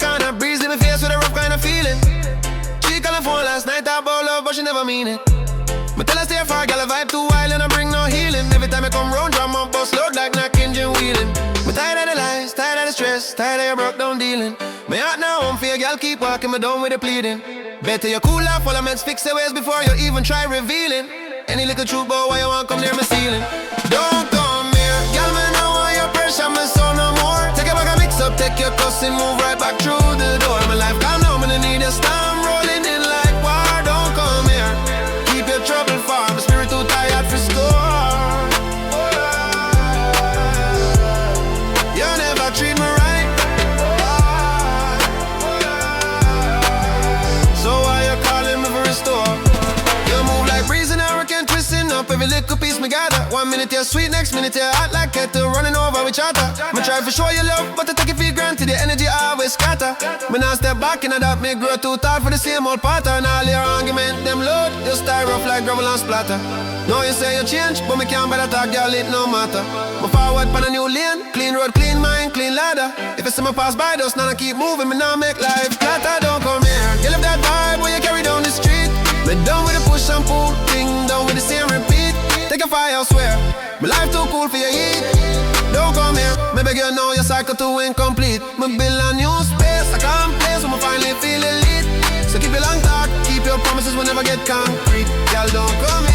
corner, breeze in my face with a rough kind of feeling. She call her phone last night, talk about love, but she never mean it. Me tell her stay far, girl, a vibe too wild and I bring no healing. Every time I come round, drum up, bust load like knock engine wheeling. Me tired of the lies, tired of the stress, tired of your broke down dealing. Me heart now home for your girl, keep walking me down with the pleading. Better you cool off, all the meds fix your ways before you even try revealing. Any little truth about why you want come near my ceiling. Don't come here, girl, me know why you pressure me so no more. Take it back and mix up, take your cussing, move right back through the door. My life calm now, me need a storm rolling in like war. Don't come here, keep your trouble far. My spirit too tired for score. You never treat me right, so why you calling me for restore? You move like breeze in a hurricane, twisting up every little piece me gather. 1 minute you're sweet, next minute you're hot like kettle, running over with chatter. Me try for show you love, but I take it for granted, the energy always scatter. Me now step back and that me grow too tall for the same old pattern. All your argument, them load, you style rough like gravel and splatter. Now you say you change, but me can't better talk, girl, it no matter. Me forward pan a new lane, clean road, clean mind, clean ladder. If you see me pass by, just now I keep moving, me now make life flatter. Don't come here, you live that vibe when you carry down the street. Me done with the push and pull, thing done with the same repeat. Take a fire, I swear, my life too cool for your heat. Don't come here, me beg you know your cycle too incomplete. Me build a new space, a calm place where me finally feel elite. So keep your long talk, keep your promises, we'll never get concrete. Girl, don't come